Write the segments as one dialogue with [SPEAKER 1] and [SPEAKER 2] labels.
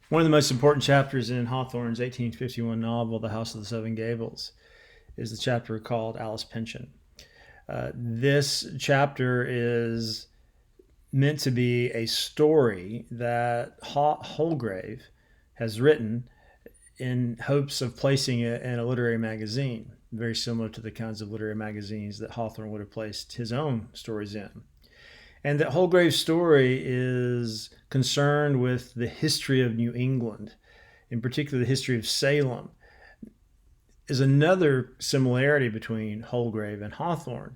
[SPEAKER 1] One of the most important chapters in Hawthorne's 1851 novel, The House of the Seven Gables, is the chapter called Alice Pynchon. This chapter is meant to be a story that Holgrave has written in hopes of placing it in a literary magazine, very similar to the kinds of literary magazines that Hawthorne would have placed his own stories in. And that Holgrave's story is concerned with the history of New England, in particular the history of Salem, is another similarity between Holgrave and Hawthorne.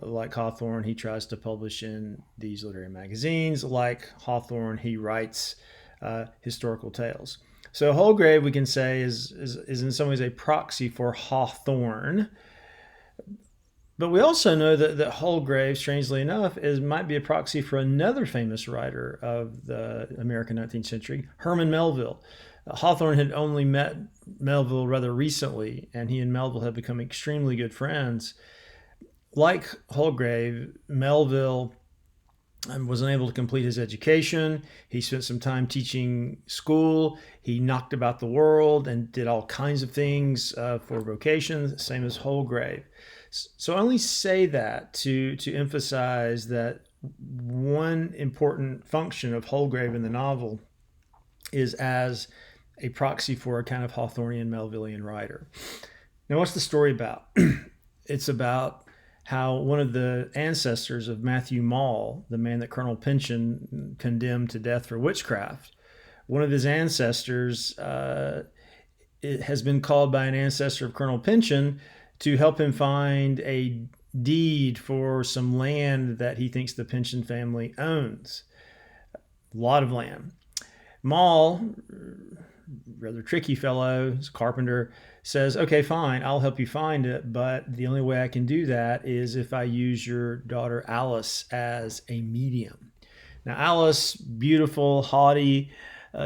[SPEAKER 1] Like Hawthorne, he tries to publish in these literary magazines. Like Hawthorne, he writes historical tales. So Holgrave, we can say, is in some ways a proxy for Hawthorne. But we also know that Holgrave, strangely enough, might be a proxy for another famous writer of the American 19th century, Herman Melville. Hawthorne had only met Melville rather recently, and he and Melville had become extremely good friends. Like Holgrave, Melville was unable to complete his education. He spent some time teaching school. He knocked about the world and did all kinds of things for vocations, same as Holgrave. So I only say that to emphasize that one important function of Holgrave in the novel is as a proxy for a kind of Hawthornian Melvillian writer. Now, what's the story about? It's about how one of the ancestors of Matthew Maule, the man that Colonel Pynchon condemned to death for witchcraft, one of his ancestors has been called by an ancestor of Colonel Pynchon to help him find a deed for some land that he thinks the Pynchon family owns. A lot of land. Maule, rather tricky fellow, he's a carpenter, says, okay, fine, I'll help you find it, but the only way I can do that is if I use your daughter Alice as a medium. Now, Alice, beautiful, haughty,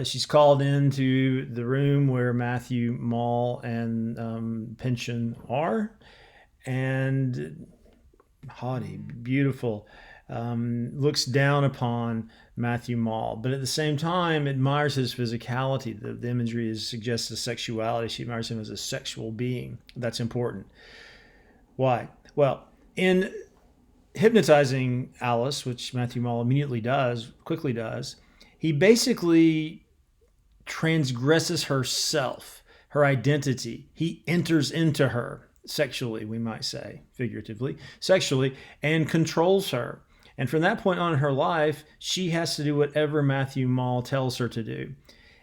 [SPEAKER 1] she's called into the room where Matthew, Maule, and Pynchon are, and haughty, beautiful, looks down upon Matthew Maule, but at the same time admires his physicality. The imagery suggests a sexuality. She admires him as a sexual being. That's important. Why? Well, in hypnotizing Alice, which Matthew Maule immediately does, quickly does, he basically transgresses herself, her identity. He enters into her sexually, we might say, figuratively, sexually, and controls her. And from that point on in her life, she has to do whatever Matthew Maule tells her to do.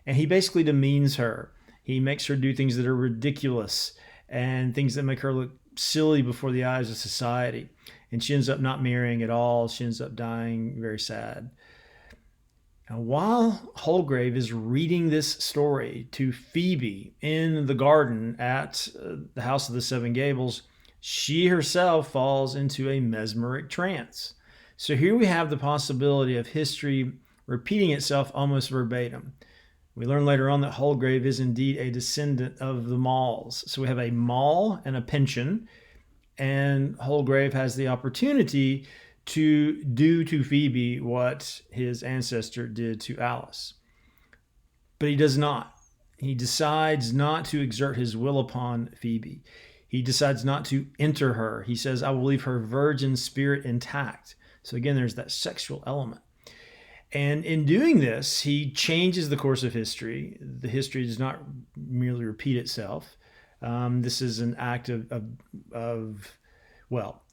[SPEAKER 1] And he basically demeans her. He makes her do things that are ridiculous and things that make her look silly before the eyes of society. And she ends up not marrying at all. She ends up dying very sad. Now, while Holgrave is reading this story to Phoebe in the garden at the House of the Seven Gables, she herself falls into a mesmeric trance. So here we have the possibility of history repeating itself almost verbatim. We learn later on that Holgrave is indeed a descendant of the Maules. So we have a Maule and a Pynchon, and Holgrave has the opportunity to do to Phoebe what his ancestor did to Alice. But he does not. He decides not to exert his will upon Phoebe. He decides not to enter her. He says, I will leave her virgin spirit intact. So again, there's that sexual element. And in doing this, he changes the course of history. The history does not merely repeat itself. This is an act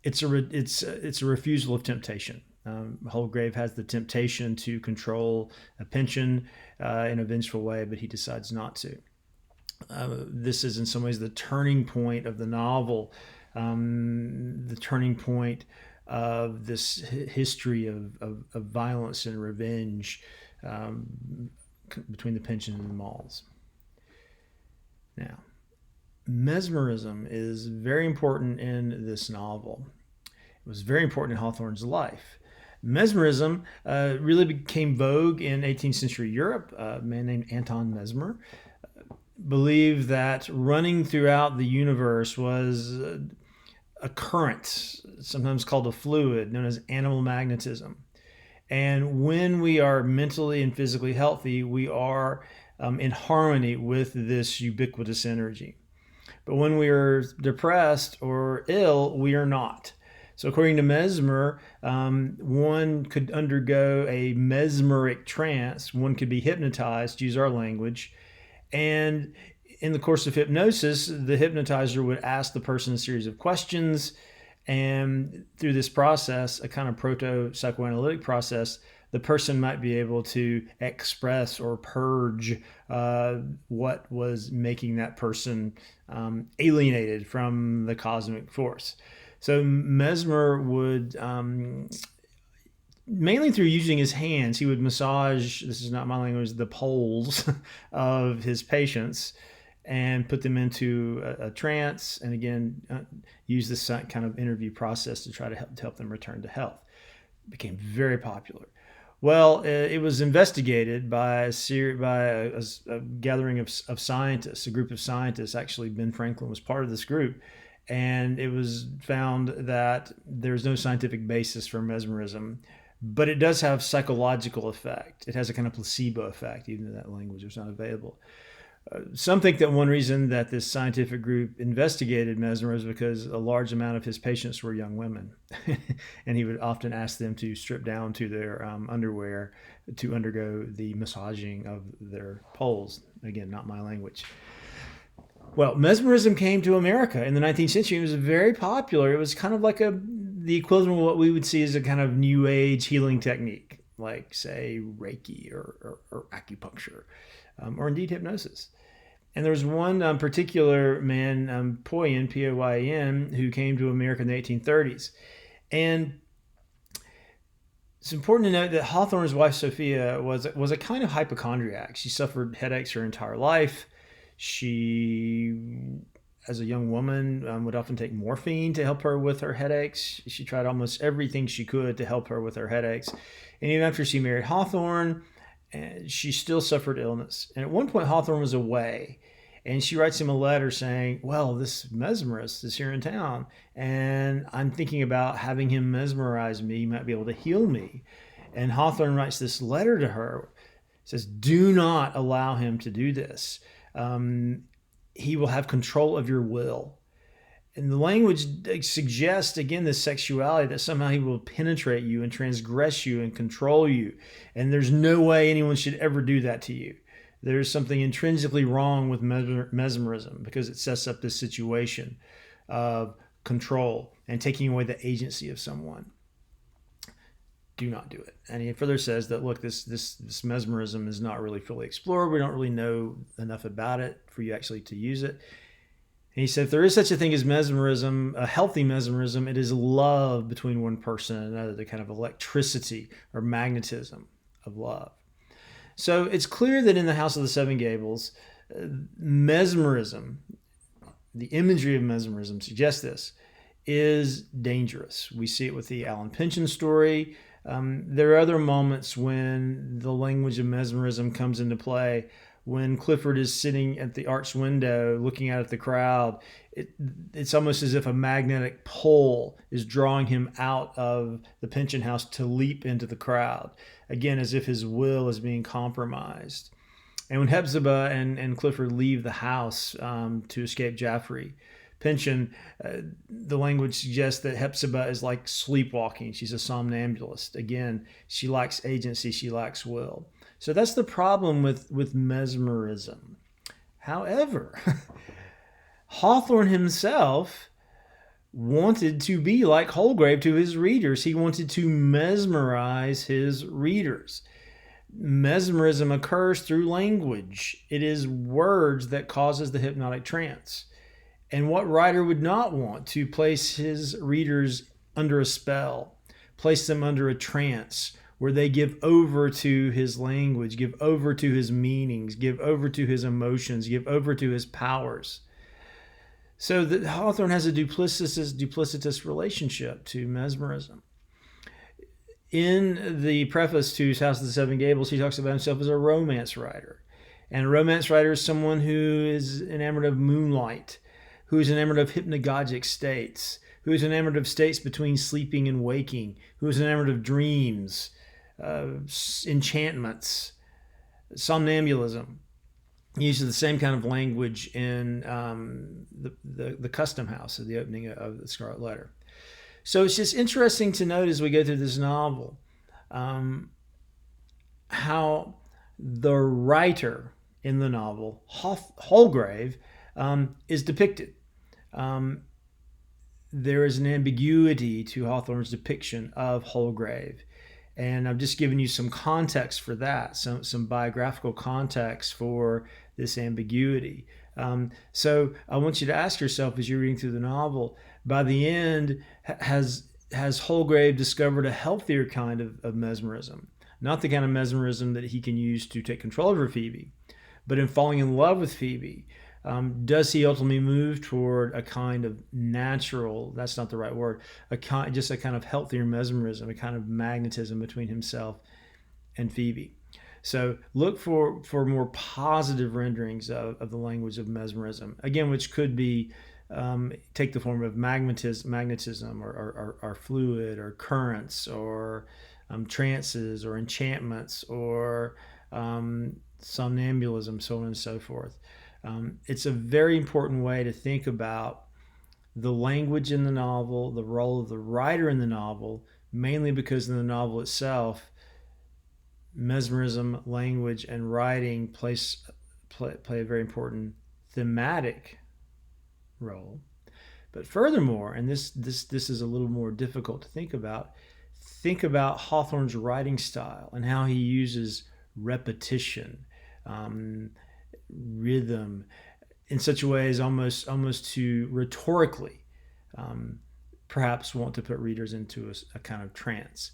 [SPEAKER 1] it's a refusal of temptation. Holgrave has the temptation to control a Pynchon in a vengeful way, but he decides not to. This is in some ways the turning point of the novel, the turning point of this history of violence and revenge between the Pynchon and the Maules. Now, mesmerism is very important in this novel. It was very important in Hawthorne's life. Mesmerism really became vogue in 18th century Europe. A man named Anton Mesmer believed that running throughout the universe was a current, sometimes called a fluid, known as animal magnetism. And when we are mentally and physically healthy, we are in harmony with this ubiquitous energy. But when we are depressed or ill, we are not. So, according to Mesmer, one could undergo a mesmeric trance, one could be hypnotized, to use our language, and in the course of hypnosis, the hypnotizer would ask the person a series of questions. And through this process, a kind of proto psychoanalytic process, the person might be able to express or purge what was making that person alienated from the cosmic force. So Mesmer would, mainly through using his hands, he would massage, this is not my language, the poles of his patients and put them into a trance, and again, use this kind of interview process to try to help them return to health. It became very popular. Well, it was investigated by a gathering of scientists, a group of scientists. Actually, Ben Franklin was part of this group, and it was found that there's no scientific basis for mesmerism, but it does have psychological effect. It has a kind of placebo effect, even though that language was not available. Some think that one reason that this scientific group investigated mesmerism was because a large amount of his patients were young women. And he would often ask them to strip down to their underwear to undergo the massaging of their poles. Again, not my language. Well, mesmerism came to America in the 19th century. It was very popular. It was kind of like the equivalent of what we would see as a kind of new age healing technique, like, say, Reiki or acupuncture, or indeed hypnosis. And there was one particular man, Poyen, P-O-Y-N, who came to America in the 1830s. And it's important to note that Hawthorne's wife, Sophia, was a kind of hypochondriac. She suffered headaches her entire life. She, as a young woman, would often take morphine to help her with her headaches. She tried almost everything she could to help her with her headaches. And even after she married Hawthorne, and she still suffered illness. And at one point, Hawthorne was away, and she writes him a letter saying, well, this mesmerist is here in town, and I'm thinking about having him mesmerize me. He might be able to heal me. And Hawthorne writes this letter to her. He says, do not allow him to do this. He will have control of your will. And the language suggests, again, this sexuality, that somehow he will penetrate you and transgress you and control you. And there's no way anyone should ever do that to you. There's something intrinsically wrong with mesmerism because it sets up this situation of control and taking away the agency of someone. Do not do it. And he further says that, look, this mesmerism is not really fully explored. We don't really know enough about it for you actually to use it. And he said, if there is such a thing as mesmerism, a healthy mesmerism, it is love between one person and another, the kind of electricity or magnetism of love. So it's clear that in the House of the Seven Gables, mesmerism, the imagery of mesmerism suggests this, is dangerous. We see it with the Alan Pynchon story. There are other moments when the language of mesmerism comes into play. When Clifford is sitting at the arched window looking out at the crowd, it's almost as if a magnetic pull is drawing him out of the Pynchon house to leap into the crowd. Again, as if his will is being compromised. And when Hepzibah and Clifford leave the house to escape Jaffrey, Pynchon, the language suggests that Hepzibah is like sleepwalking. She's a somnambulist. Again, she lacks agency, she lacks will. So that's the problem with mesmerism. However, Hawthorne himself wanted to be like Holgrave to his readers. He wanted to mesmerize his readers. Mesmerism occurs through language. It is words that causes the hypnotic trance. And what writer would not want to place his readers under a spell, place them under a trance, where they give over to his language, give over to his meanings, give over to his emotions, give over to his powers. So that Hawthorne has a duplicitous relationship to mesmerism. In the preface to his House of the Seven Gables, he talks about himself as a romance writer. And a romance writer is someone who is enamored of moonlight, who is enamored of hypnagogic states, who is enamored of states between sleeping and waking, who is enamored of dreams, enchantments, somnambulism. He uses the same kind of language in the Custom House at the opening of the Scarlet Letter. So it's just interesting to note as we go through this novel how the writer in the novel, Holgrave, is depicted. There is an ambiguity to Hawthorne's depiction of Holgrave. And I've just given you some context for that, some biographical context for this ambiguity. So I want you to ask yourself as you're reading through the novel, by the end, has Holgrave discovered a healthier kind of mesmerism? Not the kind of mesmerism that he can use to take control over Phoebe, but in falling in love with Phoebe, does he ultimately move toward a kind of natural, that's not the right word, just a kind of healthier mesmerism, a kind of magnetism between himself and Phoebe? So look for more positive renderings of the language of mesmerism, again, which could be take the form of magnetism or fluid or currents or trances or enchantments or somnambulism, so on and so forth. It's a very important way to think about the language in the novel, the role of the writer in the novel, mainly because in the novel itself, mesmerism, language, and writing play a very important thematic role. But furthermore, and this is a little more difficult to think about Hawthorne's writing style and how he uses repetition, rhythm, in such a way as almost to rhetorically perhaps want to put readers into a kind of trance.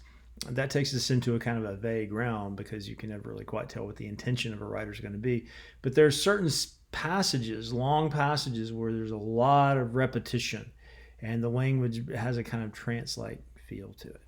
[SPEAKER 1] That takes us into a kind of a vague realm because you can never really quite tell what the intention of a writer is going to be. But there are certain passages, long passages, where there's a lot of repetition and the language has a kind of trance-like feel to it.